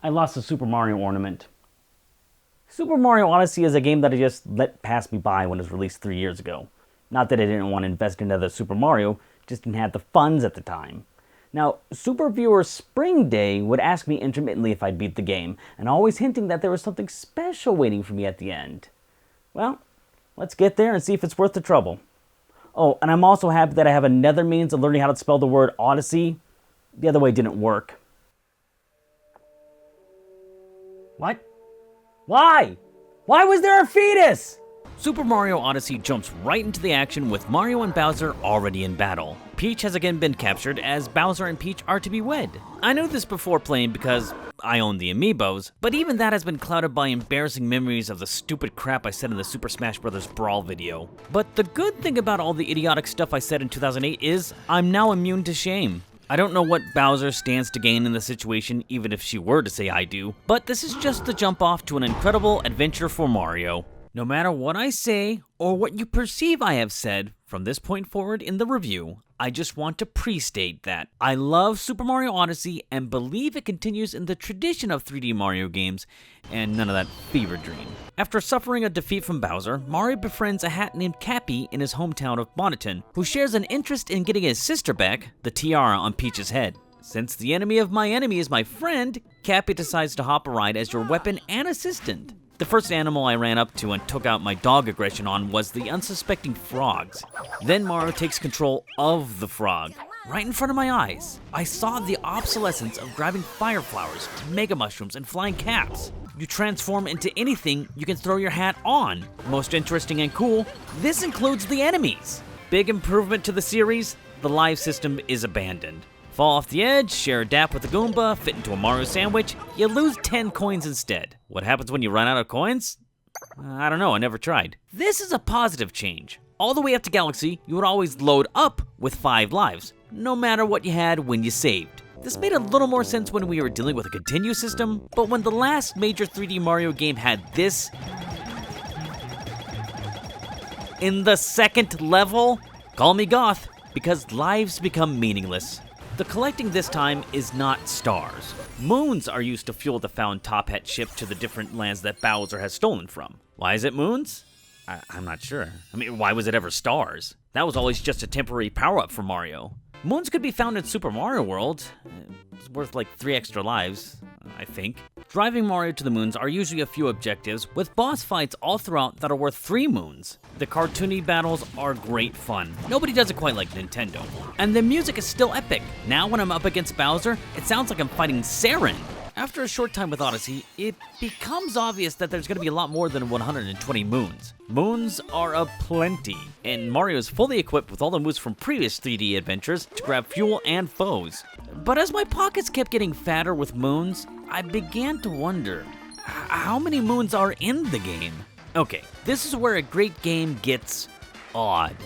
I lost the Super Mario ornament. Super Mario Odyssey is a game that I just let pass me by when it was released 3 years ago. Not that I didn't want to invest in another Super Mario, just didn't have the funds at the time. Now, Super Viewer Spring Day would ask me intermittently if I'd beat the game, and always hinting that there was something special waiting for me at the end. Well, let's get there and see if it's worth the trouble. Oh, and I'm also happy that I have another means of learning how to spell the word Odyssey. The other way didn't work. What? Why? Why was there a fetus? Super Mario Odyssey jumps right into the action with Mario and Bowser already in battle. Peach has again been captured as Bowser and Peach are to be wed. I knew this before playing because I own the amiibos, but even that has been clouded by embarrassing memories of the stupid crap I said in the Super Smash Bros. Brawl video. But the good thing about all the idiotic stuff I said in 2008 is I'm now immune to shame. I don't know what Bowser stands to gain in the situation, even if she were to say I do, but this is just the jump off to an incredible adventure for Mario. No matter what I say, or what you perceive I have said, from this point forward in the review, I just want to pre-state that I love Super Mario Odyssey and believe it continues in the tradition of 3D Mario games, and none of that fever dream. After suffering a defeat from Bowser, Mario befriends a hat named Cappy in his hometown of Bonneton, who shares an interest in getting his sister back, the tiara on Peach's head. Since the enemy of my enemy is my friend, Cappy decides to hop a ride as your weapon and assistant. The first animal I ran up to and took out my dog aggression on was the unsuspecting frogs. Then Mario takes control of the frog, right in front of my eyes. I saw the obsolescence of grabbing fire flowers, mega mushrooms, and flying caps. You transform into anything you can throw your hat on. Most interesting and cool, this includes the enemies. Big improvement to the series, the live system is abandoned. Fall off the edge, share a dap with a Goomba, fit into a Mario sandwich, you lose 10 coins instead. What happens when you run out of coins? I don't know, I never tried. This is a positive change. All the way up to Galaxy, you would always load up with 5 lives, no matter what you had when you saved. This made a little more sense when we were dealing with a continue system, but when the last major 3D Mario game had this in the second level, call me goth, because lives become meaningless. The collecting this time is not stars. Moons are used to fuel the found Top Hat ship to the different lands that Bowser has stolen from. Why is it moons? I'm not sure. I mean, why was it ever stars? That was always just a temporary power-up for Mario. Moons could be found in Super Mario World. It's worth like 3 extra lives, I think. Driving Mario to the moons are usually a few objectives, with boss fights all throughout that are worth 3 moons. The cartoony battles are great fun. Nobody does it quite like Nintendo. And the music is still epic. Now when I'm up against Bowser, it sounds like I'm fighting Saren. After a short time with Odyssey, it becomes obvious that there's going to be a lot more than 120 moons. Moons are aplenty, and Mario is fully equipped with all the moves from previous 3D adventures to grab fuel and foes. But as my pockets kept getting fatter with moons, I began to wonder, how many moons are in the game? Okay, this is where a great game gets odd.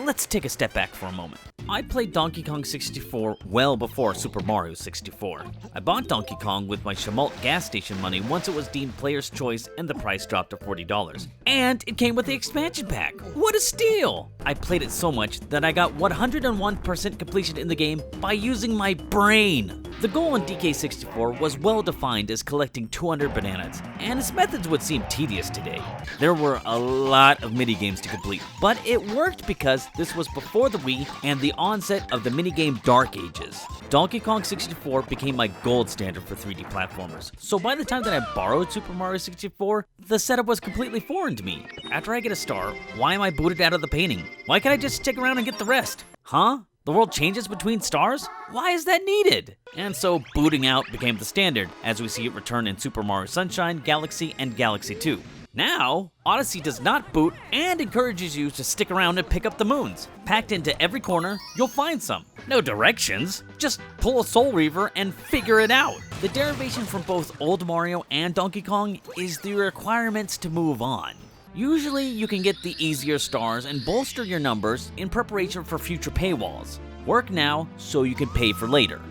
Let's take a step back for a moment. I played Donkey Kong 64 well before Super Mario 64. I bought Donkey Kong with my Schmaltz gas station money once it was deemed player's choice and the price dropped to $40. And it came with the expansion pack. What a steal! I played it so much that I got 101% completion in the game by using my brain. The goal in DK64 was well defined as collecting 200 bananas, and its methods would seem tedious today. There were a lot of minigames to complete, but it worked because this was before the Wii and the onset of the minigame Dark Ages. Donkey Kong 64 became my gold standard for 3D platformers, so by the time that I borrowed Super Mario 64, the setup was completely foreign to me. After I get a star, why am I booted out of the painting? Why can't I just stick around and get the rest? Huh? The world changes between stars? Why is that needed? And so booting out became the standard, as we see it return in Super Mario Sunshine, Galaxy, and Galaxy 2. Now, Odyssey does not boot and encourages you to stick around and pick up the moons. Packed into every corner, you'll find some. No directions, just pull a Soul Reaver and figure it out. The derivation from both old Mario and Donkey Kong is the requirements to move on. Usually, you can get the easier stars and bolster your numbers in preparation for future paywalls. Work now so you can pay for later.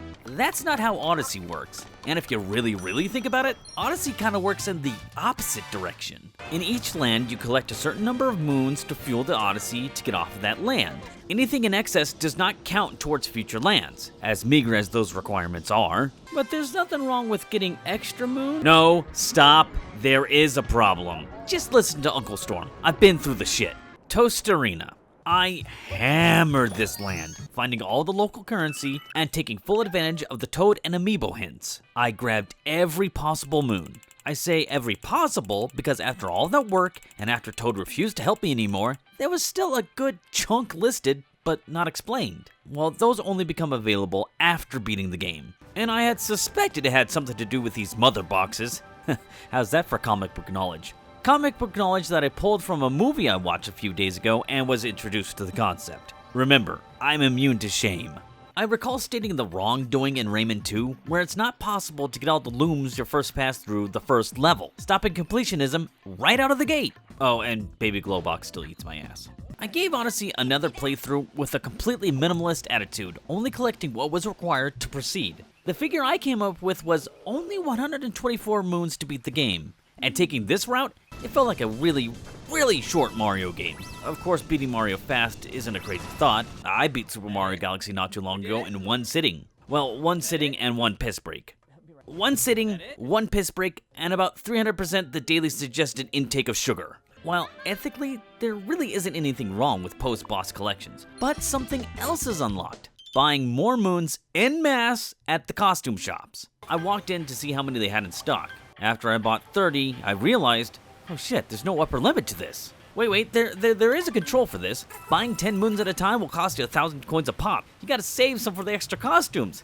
that's not how Odyssey works. And if you really think about it, Odyssey kind of works in the opposite direction. In each land, you collect a certain number of moons to fuel the Odyssey to get off of that land. Anything in excess does not count towards future lands, as meager as those requirements are. But there's nothing wrong with getting extra moon. No, stop. There is a problem. Just listen to Uncle Storm. I've been through the shit. Toast Arena. I hammered this land, finding all the local currency and taking full advantage of the Toad and Amiibo hints. I grabbed every possible moon. I say every possible because after all that work, and after Toad refused to help me anymore, there was still a good chunk listed, but not explained. Well, those only become available after beating the game. And I had suspected it had something to do with these mother boxes. How's that for comic book knowledge? Comic book knowledge that I pulled from a movie I watched a few days ago and was introduced to the concept. Remember, I'm immune to shame. I recall stating the wrongdoing in Rayman 2, where it's not possible to get all the looms your first pass through the first level, stopping completionism right out of the gate. Oh, and Baby Glowbox still eats my ass. I gave Odyssey another playthrough with a completely minimalist attitude, only collecting what was required to proceed. The figure I came up with was only 124 moons to beat the game, and taking this route, it felt like a really short Mario game. Of course, beating Mario fast isn't a crazy thought. I beat Super Mario Galaxy not too long ago in one sitting. Well, one sitting and one piss break. One sitting, one piss break, and about 300% the daily suggested intake of sugar. While ethically, there really isn't anything wrong with post-boss collections, but something else is unlocked. Buying more moons en masse at the costume shops. I walked in to see how many they had in stock. After I bought 30, I realized, oh shit, there's no upper limit to this. Wait, there is a control for this. Buying 10 moons at a time will cost you 1,000 coins a pop. You gotta save some for the extra costumes.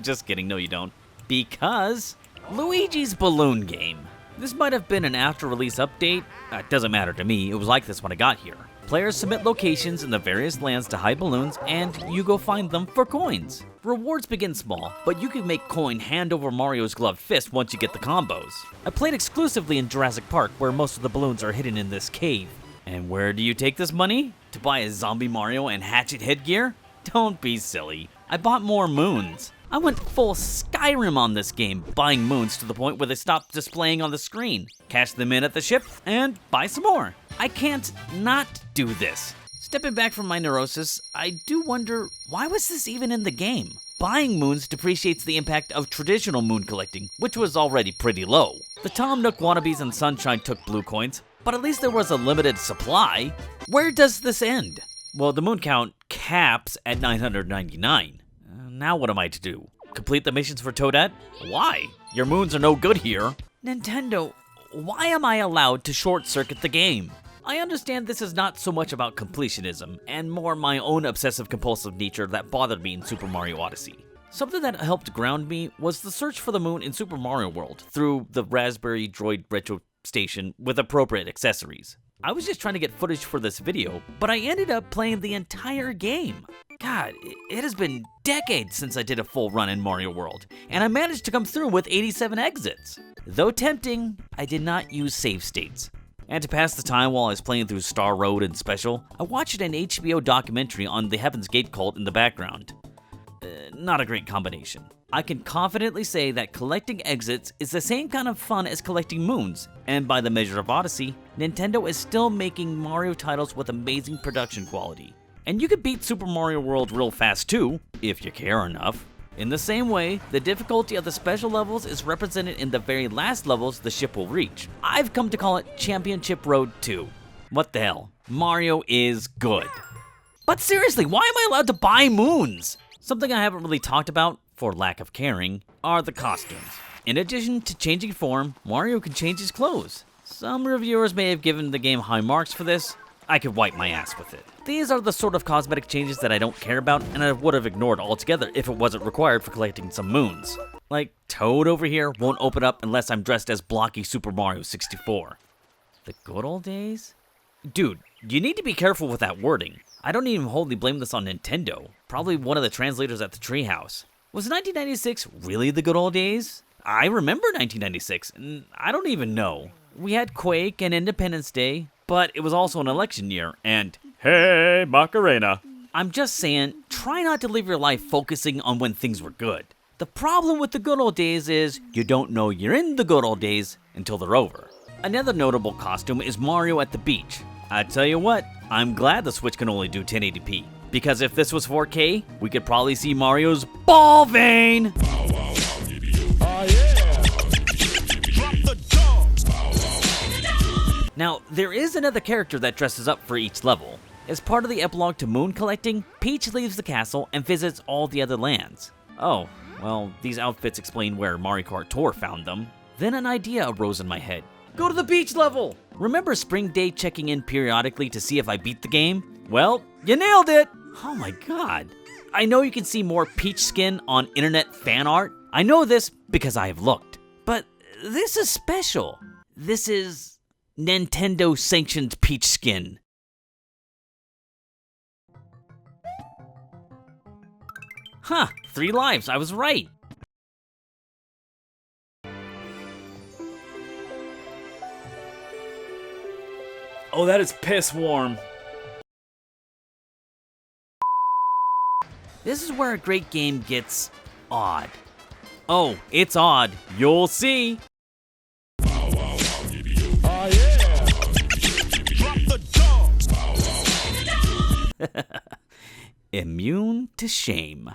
Just kidding, no you don't. Because Luigi's Balloon Game. This might have been an after-release update. It doesn't matter to me, it was like this when I got here. Players submit locations in the various lands to hide balloons, and you go find them for coins. Rewards begin small, but you can make coin hand over Mario's gloved fist once you get the combos. I played exclusively in Jurassic Park, where most of the balloons are hidden in this cave. And where do you take this money? To buy a zombie Mario and Hatchet headgear? Don't be silly. I bought more moons. I went full Skyrim on this game, buying moons to the point where they stopped displaying on the screen. Cash them in at the ship, and buy some more. I can't not do this. Stepping back from my neurosis, I do wonder, why was this even in the game? Buying moons depreciates the impact of traditional moon collecting, which was already pretty low. The Tom Nook wannabes and Sunshine took blue coins, but at least there was a limited supply. Where does this end? Well, the moon count caps at 999. Now what am I to do? Complete the missions for Toadette? Why? Your moons are no good here. Nintendo, why am I allowed to short-circuit the game? I understand this is not so much about completionism, and more my own obsessive-compulsive nature that bothered me in Super Mario Odyssey. Something that helped ground me was the search for the moon in Super Mario World through the Raspberry Droid Retro Station with appropriate accessories. I was just trying to get footage for this video, but I ended up playing the entire game. God, it has been decades since I did a full run in Mario World, and I managed to come through with 87 exits. Though tempting, I did not use save states. And to pass the time while I was playing through Star Road and Special, I watched an HBO documentary on the Heaven's Gate cult in the background. Not a great combination. I can confidently say that collecting exits is the same kind of fun as collecting moons, and by the measure of Odyssey, Nintendo is still making Mario titles with amazing production quality. And you can beat Super Mario World real fast too, if you care enough. In the same way, the difficulty of the special levels is represented in the very last levels the ship will reach. I've come to call it Championship Road 2. What the hell? Mario is good. But seriously, why am I allowed to buy moons? Something I haven't really talked about, for lack of caring, are the costumes. In addition to changing form, Mario can change his clothes. Some reviewers may have given the game high marks for this. I could wipe my ass with it. These are the sort of cosmetic changes that I don't care about and I would have ignored altogether if it wasn't required for collecting some moons. Like, Toad over here won't open up unless I'm dressed as blocky Super Mario 64. The good old days? Dude, you need to be careful with that wording. I don't even wholly blame this on Nintendo. Probably one of the translators at the treehouse. Was 1996 really the good old days? I remember 1996, and I don't even know. We had Quake and Independence Day, but it was also an election year, and hey, Macarena. I'm just saying, try not to live your life focusing on when things were good. The problem with the good old days is you don't know you're in the good old days until they're over. Another notable costume is Mario at the beach. I tell you what, I'm glad the Switch can only do 1080p. Because if this was 4K, we could probably see Mario's ball vein! Now, there is another character that dresses up for each level. As part of the epilogue to Moon collecting, Peach leaves the castle and visits all the other lands. Oh, well, these outfits explain where Mario Kart Tour found them. Then an idea arose in my head. Go to the beach level! Remember Spring Day checking in periodically to see if I beat the game? Well, you nailed it! Oh my god. I know you can see more Peach skin on internet fan art. I know this because I have looked. But this is special. This is Nintendo sanctioned Peach skin. Huh, 3 lives, I was right. Oh, that is piss warm. This is where a great game gets odd. Oh, it's odd. You'll see. Immune to shame.